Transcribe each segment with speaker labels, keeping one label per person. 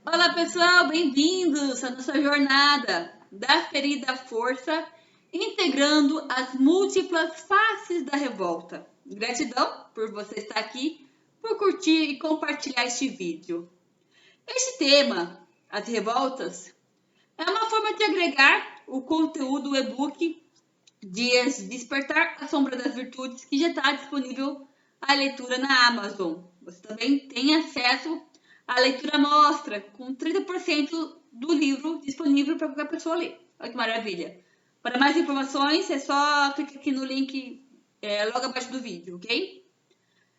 Speaker 1: Olá pessoal, bem-vindos à nossa jornada da ferida à força, integrando as múltiplas faces da revolta. Gratidão por você estar aqui, por curtir e compartilhar este vídeo. Este tema, as revoltas, é uma forma de agregar o conteúdo e-book Dias Despertar a Sombra das Virtudes, que já está disponível à leitura na Amazon. Você também tem acesso à leitura mostra, com 30% do livro disponível para qualquer pessoa ler. Olha que maravilha! Para mais informações, é só clicar aqui no link logo abaixo do vídeo, ok?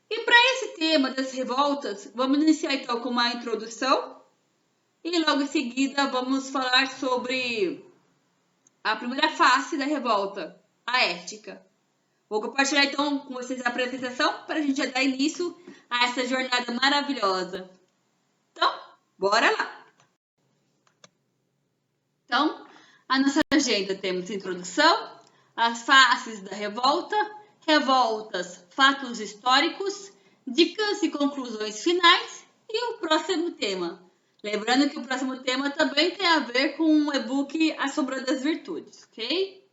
Speaker 1: E para esse tema das revoltas, vamos iniciar então com uma introdução e logo em seguida vamos falar sobre a primeira face da revolta, a ética. Vou compartilhar então com vocês a apresentação para a gente já dar início a essa jornada maravilhosa. Então, bora lá! Então, a nossa agenda temos introdução, as faces da revolta, revoltas, fatos históricos, dicas e conclusões finais e o próximo tema. Lembrando que o próximo tema também tem a ver com o e-book A Sombra das Virtudes, ok?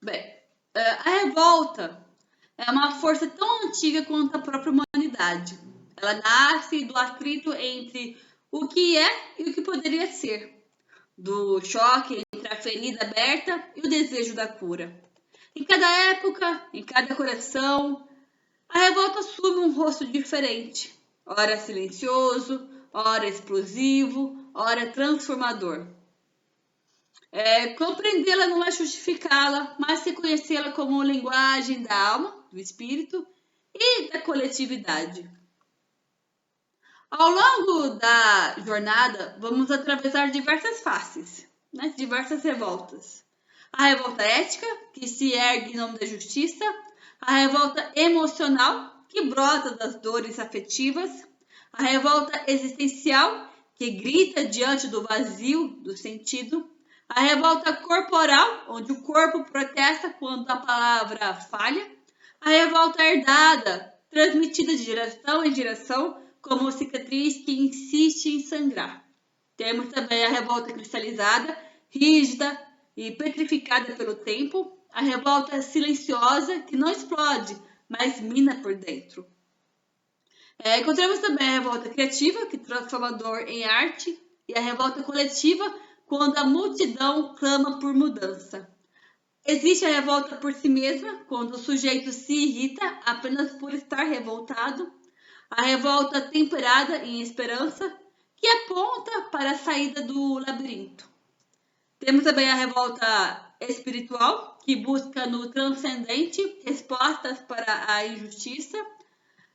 Speaker 1: Bem, a revolta é uma força tão antiga quanto a própria humanidade. Ela nasce do atrito entre o que é e o que poderia ser, do choque entre a ferida aberta e o desejo da cura. Em cada época, em cada coração, a revolta assume um rosto diferente, ora silencioso, ora explosivo, ora transformador. Compreendê-la não é justificá-la, mas reconhecê-la como linguagem da alma, do espírito e da coletividade. Ao longo da jornada, vamos atravessar diversas faces, diversas revoltas. A revolta ética, que se ergue em nome da justiça, a revolta emocional, que brota das dores afetivas, a revolta existencial, que grita diante do vazio do sentido, a revolta corporal, onde o corpo protesta quando a palavra falha, a revolta herdada, transmitida de geração em geração, como cicatriz que insiste em sangrar. Temos também a revolta cristalizada, rígida e petrificada pelo tempo, a revolta silenciosa, que não explode, mas mina por dentro. Encontramos também a revolta criativa, que transforma a dor em arte, e a revolta coletiva, quando a multidão clama por mudança. Existe a revolta por si mesma, quando o sujeito se irrita apenas por estar revoltado. A revolta temperada em esperança, que aponta para a saída do labirinto. Temos também a revolta espiritual, que busca no transcendente respostas para a injustiça.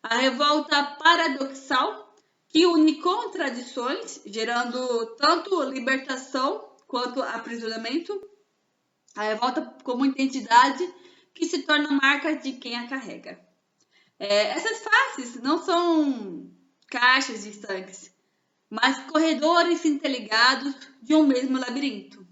Speaker 1: A revolta paradoxal, que une contradições, gerando tanto libertação quanto aprisionamento. A revolta como identidade, que se torna marca de quem a carrega. Essas faces não são caixas distantes, mas corredores interligados de um mesmo labirinto.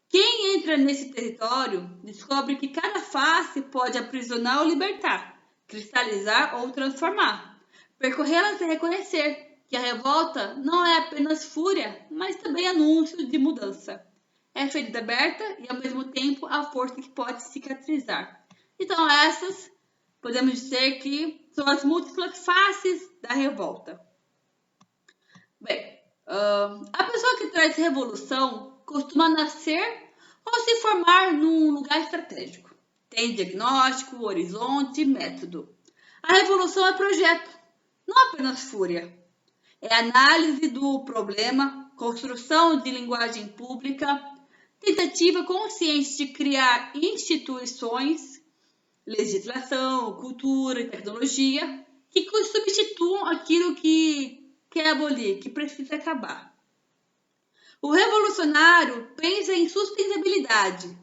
Speaker 1: Quem entra nesse território descobre que cada face pode aprisionar ou libertar, cristalizar ou transformar. Percorrê-las e reconhecer que a revolta não é apenas fúria, mas também anúncio de mudança. É ferida aberta e, ao mesmo tempo, a força que pode cicatrizar. Então, essas podemos dizer que são as múltiplas faces da revolta. Bem, a pessoa que traz revolução costuma nascer ou se formar num lugar estratégico. Tem diagnóstico, horizonte, método. A revolução é projeto, não apenas fúria. É análise do problema, construção de linguagem pública, tentativa consciente de criar instituições, legislação, cultura e tecnologia que substituam aquilo que quer abolir, que precisa acabar. O revolucionário pensa em sustentabilidade,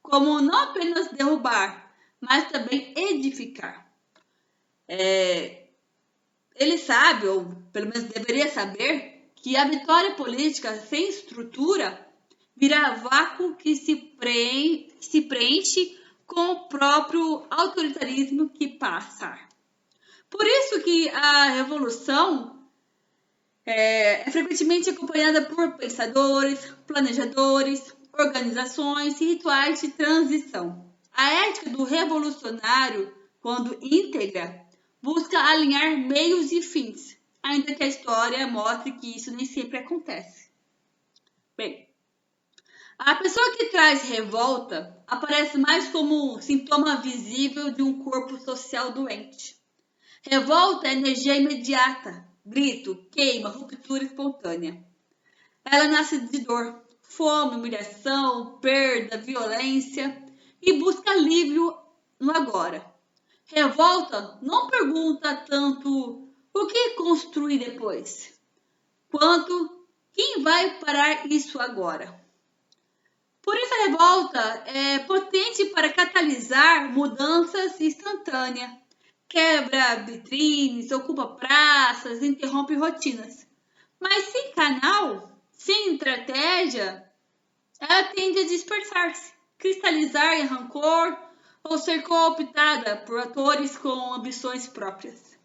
Speaker 1: como não apenas derrubar, mas também edificar. Ele sabe, ou pelo menos deveria saber, que a vitória política sem estrutura virá vácuo que se preenche com o próprio autoritarismo que passa. Por isso que a revolução é frequentemente acompanhada por pensadores, planejadores, organizações e rituais de transição. A ética do revolucionário, quando íntegra, busca alinhar meios e fins, ainda que a história mostre que isso nem sempre acontece. Bem, a pessoa que traz revolta aparece mais como um sintoma visível de um corpo social doente. Revolta é energia imediata, grito, queima, ruptura espontânea. Ela nasce de dor, fome, humilhação, perda, violência e busca alívio no agora. Revolta não pergunta tanto o que construir depois, quanto quem vai parar isso agora. Por isso a revolta é potente para catalisar mudanças instantâneas. Quebra vitrines, ocupa praças, interrompe rotinas. Mas sem canal, sem estratégia, ela tende a dispersar-se, cristalizar em rancor ou ser cooptada por atores com ambições próprias.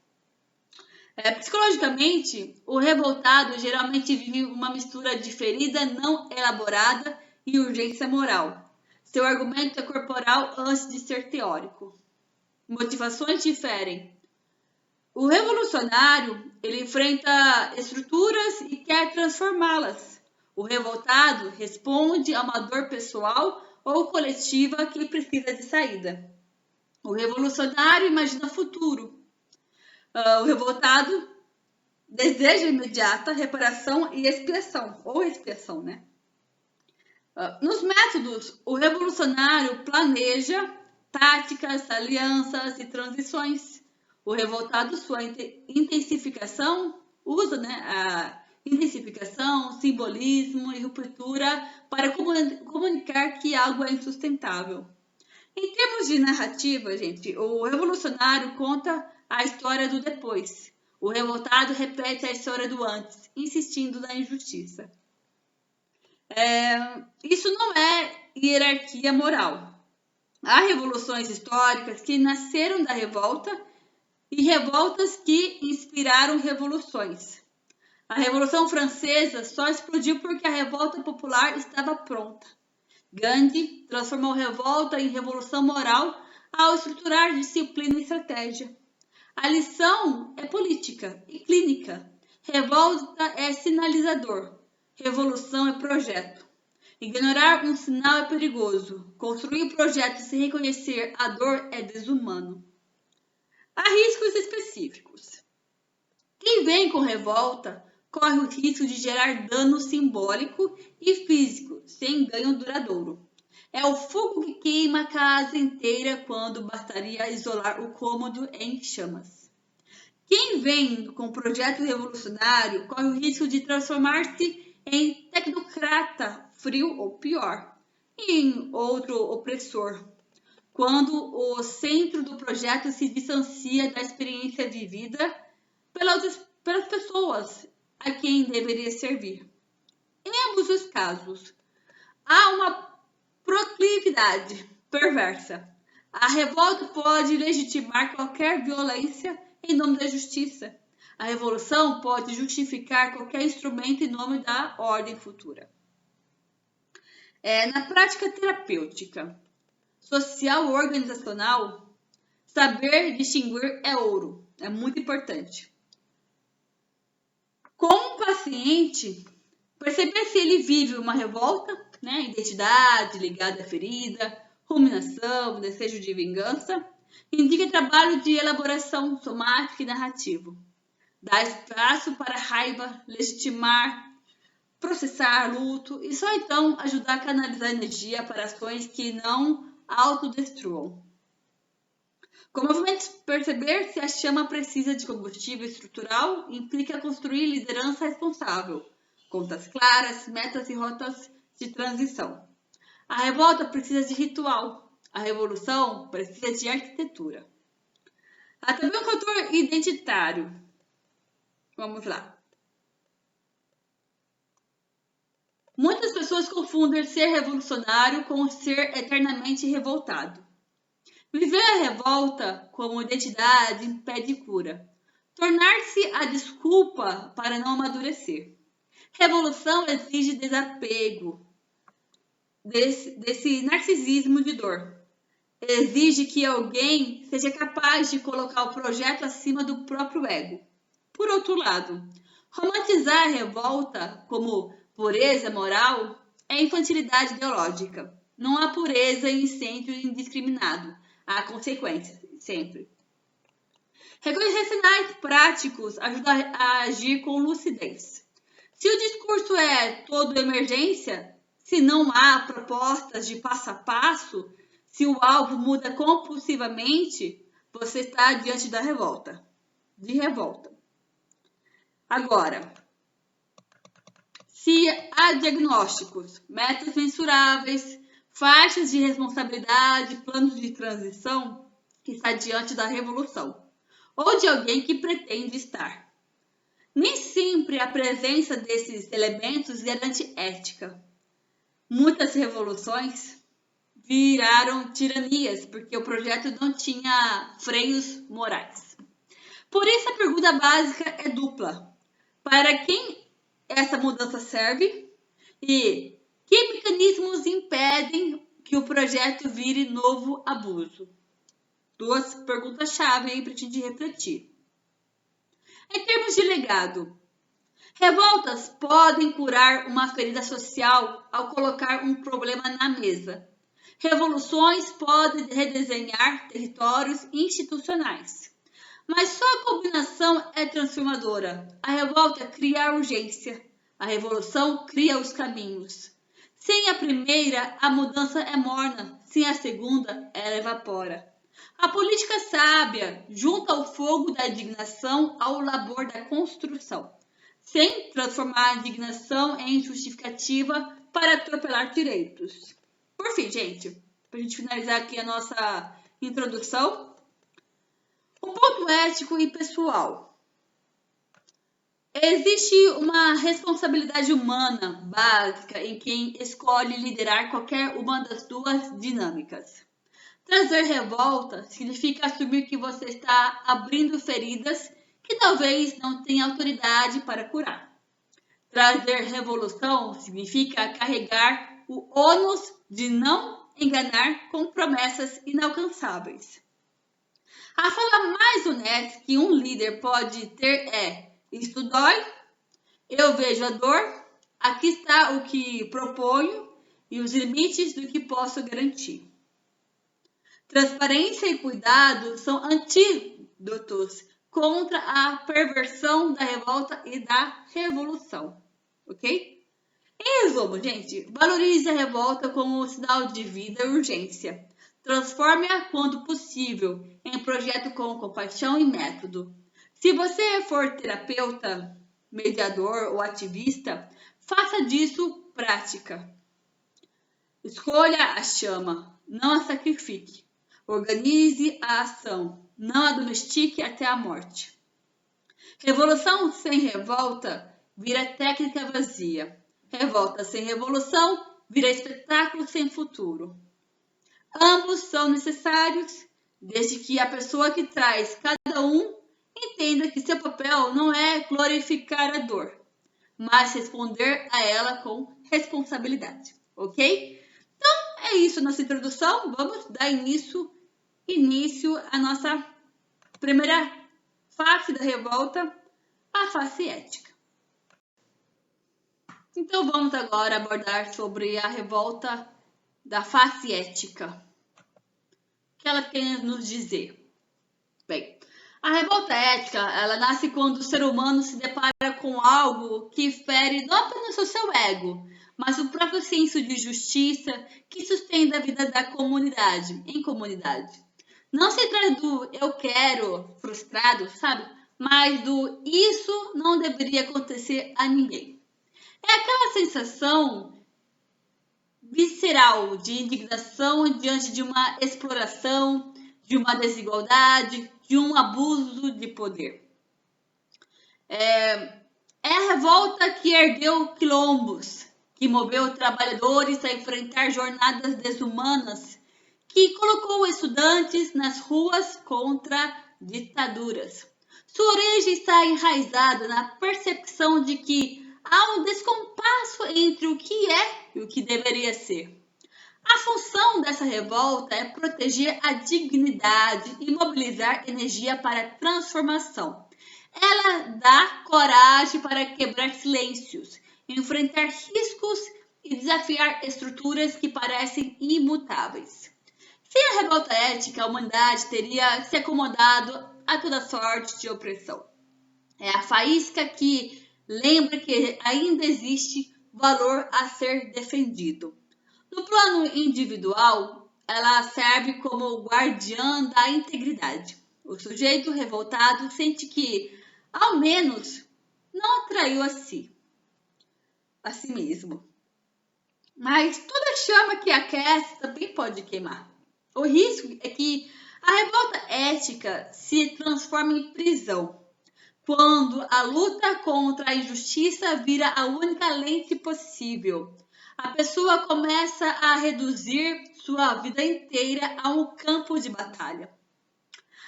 Speaker 1: Psicologicamente, o revoltado geralmente vive uma mistura de ferida não elaborada e urgência moral. Seu argumento é corporal antes de ser teórico. Motivações diferem. O revolucionário, ele enfrenta estruturas e quer transformá-las. O revoltado responde a uma dor pessoal ou coletiva que precisa de saída. O revolucionário imagina futuro. O revoltado deseja imediata reparação e expiação, ou expiação, né? Nos métodos, o revolucionário planeja táticas, alianças e transições. O revoltado, sua intensificação, usa a intensificação, simbolismo e ruptura para comunicar que algo é insustentável. Em termos de narrativa, gente, o revolucionário conta a história do depois. O revoltado repete a história do antes, insistindo na injustiça. Isso não é hierarquia moral. Há revoluções históricas que nasceram da revolta e revoltas que inspiraram revoluções. A Revolução Francesa só explodiu porque a revolta popular estava pronta. Gandhi transformou a revolta em revolução moral ao estruturar disciplina e estratégia. A lição é política e clínica. Revolta é sinalizador. Revolução é projeto. Ignorar um sinal é perigoso. Construir um projeto sem reconhecer a dor é desumano. Há riscos específicos. Quem vem com revolta corre o risco de gerar dano simbólico e físico, sem ganho duradouro. É o fogo que queima a casa inteira quando bastaria isolar o cômodo em chamas. Quem vem com projeto revolucionário corre o risco de transformar-se em tecnocrata frio ou pior, em outro opressor, quando o centro do projeto se distancia da experiência vivida pelas pessoas a quem deveria servir. Em ambos os casos, há uma proclividade perversa. A revolta pode legitimar qualquer violência em nome da justiça. A revolução pode justificar qualquer instrumento em nome da ordem futura. Na prática terapêutica, social ou organizacional, saber distinguir é ouro, é muito importante. Com o paciente, perceber se ele vive uma revolta, identidade ligada à ferida, ruminação, desejo de vingança, indica trabalho de elaboração somática e narrativo. Dá espaço para a raiva, legitimar, processar luto e só então ajudar a canalizar energia para ações que não autodestruam. Como perceber se a chama precisa de combustível estrutural implica construir liderança responsável, contas claras, metas e rotas de transição. A revolta precisa de ritual, a revolução precisa de arquitetura. Há também um fator identitário. Vamos lá. Muitas pessoas confundem ser revolucionário com ser eternamente revoltado. Viver a revolta como identidade impede cura. Tornar-se a desculpa para não amadurecer. Revolução exige desapego desse narcisismo de dor. Exige que alguém seja capaz de colocar o projeto acima do próprio ego. Por outro lado, romantizar a revolta como pureza moral é infantilidade ideológica. Não há pureza em incêndio indiscriminado. Há consequências, sempre. Reconhecer sinais práticos ajuda a agir com lucidez. Se o discurso é todo emergência, se não há propostas de passo a passo, se o alvo muda compulsivamente, você está diante da revolta. De revolta. Agora, se há diagnósticos, metas mensuráveis, faixas de responsabilidade, planos de transição, está diante da revolução, ou de alguém que pretende estar. Nem sempre a presença desses elementos garante ética. Muitas revoluções viraram tiranias, porque o projeto não tinha freios morais. Por isso, a pergunta básica é dupla. Para quem essa mudança serve? E que mecanismos impedem que o projeto vire novo abuso? Duas perguntas-chave aí para a gente refletir. Em termos de legado, revoltas podem curar uma ferida social ao colocar um problema na mesa. Revoluções podem redesenhar territórios institucionais. Mas só a combinação é transformadora. A revolta cria a urgência. A revolução cria os caminhos. Sem a primeira, a mudança é morna. Sem a segunda, ela evapora. A política sábia junta o fogo da indignação ao labor da construção, sem transformar a indignação em justificativa para atropelar direitos. Por fim, gente, para a gente finalizar aqui a nossa introdução, um ponto ético e pessoal. Existe uma responsabilidade humana básica em quem escolhe liderar qualquer uma das duas dinâmicas. Trazer revolta significa assumir que você está abrindo feridas que talvez não tenha autoridade para curar. Trazer revolução significa carregar o ônus de não enganar com promessas inalcançáveis. A fala mais honesta que um líder pode ter é: isto dói, eu vejo a dor, aqui está o que proponho e os limites do que posso garantir. Transparência e cuidado são antídotos contra a perversão da revolta e da revolução, ok? Em resumo, gente, valorize a revolta como sinal de vida e urgência. Transforme-a quando possível em projeto com compaixão e método. Se você for terapeuta, mediador ou ativista, faça disso prática. Escolha a chama, não a sacrifique. Organize a ação, não a domestique até a morte. Revolução sem revolta vira técnica vazia. Revolta sem revolução vira espetáculo sem futuro. Ambos são necessários, desde que a pessoa que traz cada um entenda que seu papel não é glorificar a dor, mas responder a ela com responsabilidade, ok? Então, é isso nossa introdução. Vamos dar início à nossa primeira face da revolta, a face ética. Então, vamos agora abordar sobre a revolta da face ética. O que ela tem a nos dizer? Bem, a revolta ética, ela nasce quando o ser humano se depara com algo que fere não apenas o seu ego, mas o próprio senso de justiça que sustenta a vida da comunidade, em comunidade. Não se trata do eu quero frustrado, sabe? Mas do isso não deveria acontecer a ninguém. É aquela sensação visceral de indignação diante de uma exploração, de uma desigualdade, de um abuso de poder. É a revolta que ergueu quilombos, que moveu trabalhadores a enfrentar jornadas desumanas, que colocou estudantes nas ruas contra ditaduras. Sua origem está enraizada na percepção de que há um descompasso entre o que é e o que deveria ser. A função dessa revolta é proteger a dignidade e mobilizar energia para a transformação. Ela dá coragem para quebrar silêncios, enfrentar riscos e desafiar estruturas que parecem imutáveis. Sem a revolta ética, a humanidade teria se acomodado a toda sorte de opressão. É a faísca que lembra que ainda existe valor a ser defendido. No plano individual, ela serve como guardiã da integridade. O sujeito revoltado sente que, ao menos, não atraiu a si mesmo. Mas toda chama que aquece também pode queimar. O risco é que a revolta ética se transforme em prisão, quando a luta contra a injustiça vira a única lente possível. A pessoa começa a reduzir sua vida inteira a um campo de batalha.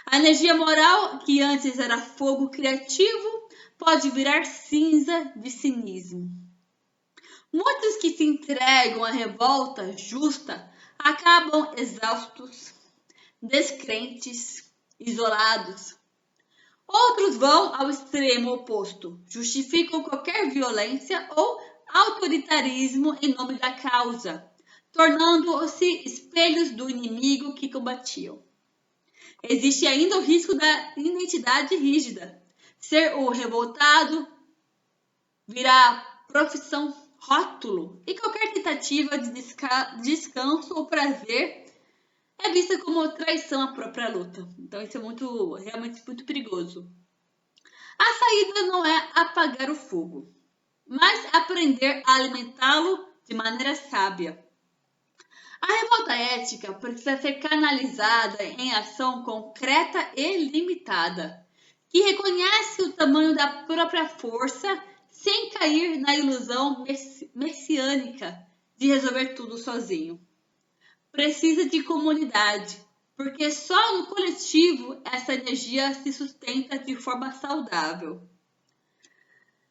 Speaker 1: A energia moral, que antes era fogo criativo, pode virar cinza de cinismo. Muitos que se entregam à revolta justa acabam exaustos, descrentes, isolados. Outros vão ao extremo oposto, justificam qualquer violência ou autoritarismo em nome da causa, tornando-se espelhos do inimigo que combatiam. Existe ainda o risco da identidade rígida. Ser o revoltado virar profissão, rótulo, e qualquer tentativa de descanso ou prazer é vista como traição à própria luta. Então isso é realmente muito perigoso. A saída não é apagar o fogo, mas aprender a alimentá-lo de maneira sábia. A revolta ética precisa ser canalizada em ação concreta e limitada, que reconhece o tamanho da própria força sem cair na ilusão messiânica de resolver tudo sozinho. Precisa de comunidade, porque só no coletivo essa energia se sustenta de forma saudável.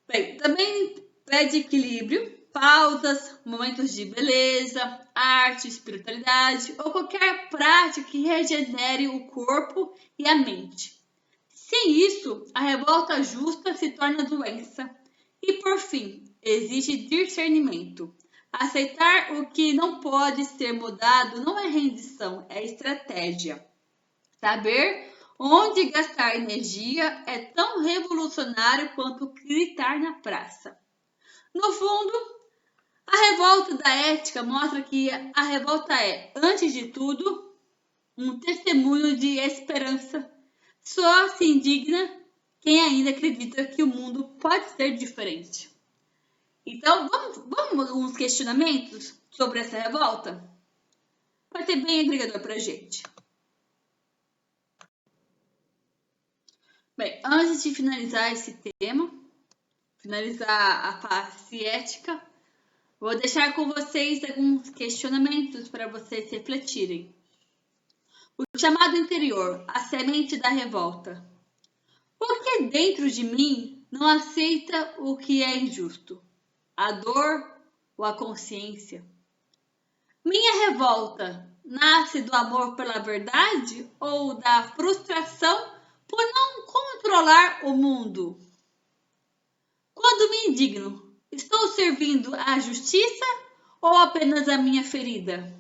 Speaker 1: Bem, também pede equilíbrio, pausas, momentos de beleza, arte, espiritualidade ou qualquer prática que regenere o corpo e a mente. Sem isso, a revolta justa se torna doença. E por fim, exige discernimento. Aceitar o que não pode ser mudado não é rendição, é estratégia. Saber onde gastar energia é tão revolucionário quanto gritar na praça. No fundo, a revolta da ética mostra que a revolta é, antes de tudo, um testemunho de esperança. Só se indigna quem ainda acredita que o mundo pode ser diferente. Então, vamos alguns questionamentos sobre essa revolta? Vai ser bem agregador para a gente. Bem, antes de finalizar esse tema, finalizar a face ética, vou deixar com vocês alguns questionamentos para vocês refletirem. O chamado interior, a semente da revolta. Por que dentro de mim não aceita o que é injusto? A dor ou a consciência? Minha revolta nasce do amor pela verdade ou da frustração por não controlar o mundo? Quando me indigno, estou servindo à justiça ou apenas a minha ferida?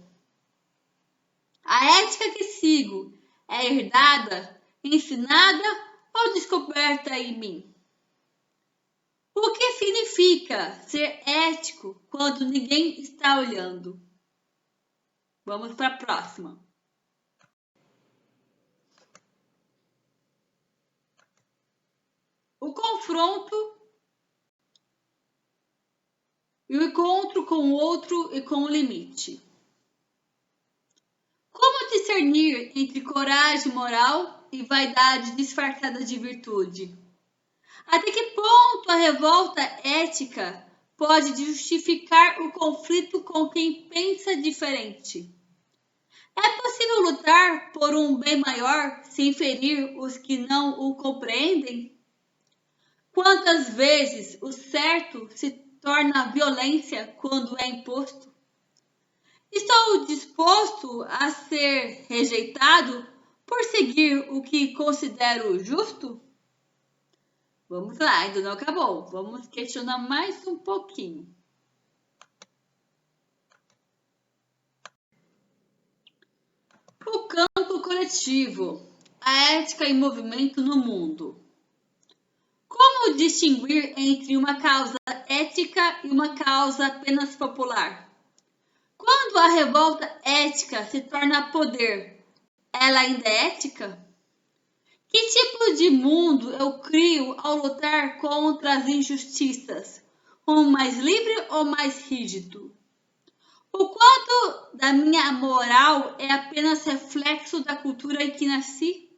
Speaker 1: A ética que sigo é herdada, ensinada ou descoberta em mim? O que significa ser ético quando ninguém está olhando? Vamos para a próxima. O confronto e o encontro com o outro e com o limite. Como discernir entre coragem moral e vaidade disfarçada de virtude? Até que ponto a revolta ética pode justificar o conflito com quem pensa diferente? É possível lutar por um bem maior sem ferir os que não o compreendem? Quantas vezes o certo se torna violência quando é imposto? Estou disposto a ser rejeitado por seguir o que considero justo? Vamos lá, ainda não acabou. Vamos questionar mais um pouquinho. O campo coletivo, a ética em movimento no mundo. Como distinguir entre uma causa ética e uma causa apenas popular? Quando a revolta ética se torna poder, ela ainda é ética? Que tipo de mundo eu crio ao lutar contra as injustiças? Um mais livre ou mais rígido? O quanto da minha moral é apenas reflexo da cultura em que nasci?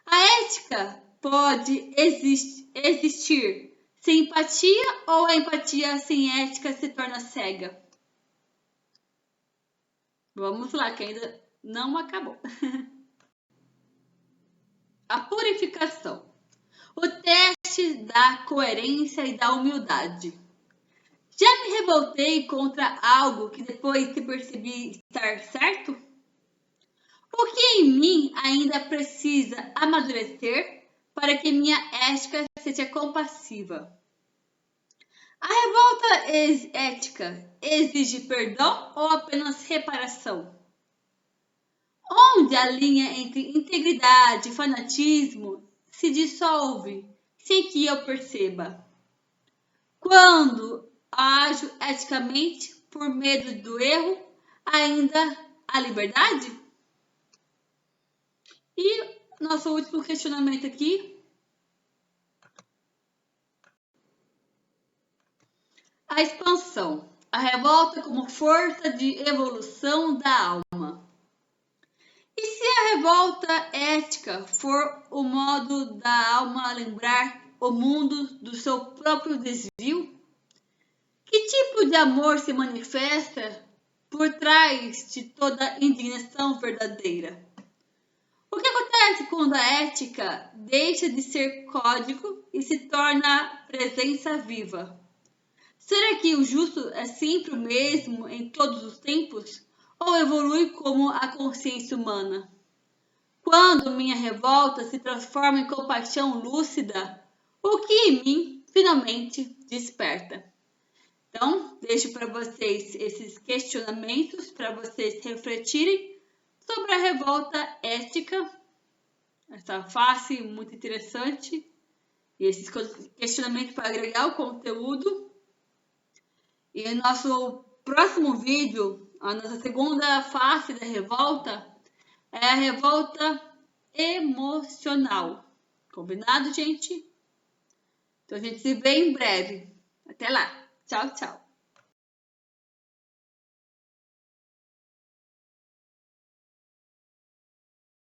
Speaker 1: A ética pode existir sem empatia ou a empatia sem ética se torna cega? Vamos lá, que ainda não acabou. A purificação. O teste da coerência e da humildade. Já me revoltei contra algo que depois que percebi estar certo? O que em mim ainda precisa amadurecer para que minha ética seja compassiva? A revolta ética exige perdão ou apenas reparação? Onde a linha entre integridade e fanatismo se dissolve sem que eu perceba? Quando ajo eticamente por medo do erro, ainda há liberdade? E nosso último questionamento aqui. A expansão. A revolta como força de evolução da alma. E se a revolta ética for o modo da alma lembrar o mundo do seu próprio desvio? Que tipo de amor se manifesta por trás de toda indignação verdadeira? O que acontece quando a ética deixa de ser código e se torna presença viva? Será que o justo é sempre o mesmo em todos os tempos? Ou evolui como a consciência humana? Quando minha revolta se transforma em compaixão lúcida, o que em mim finalmente desperta? Então, deixo para vocês esses questionamentos para vocês refletirem sobre a revolta ética, essa face muito interessante, e esses questionamentos para agregar o conteúdo. E no nosso próximo vídeo, a nossa segunda face da revolta é a revolta emocional. Combinado, gente? Então a gente se vê em breve. Até lá. Tchau, tchau.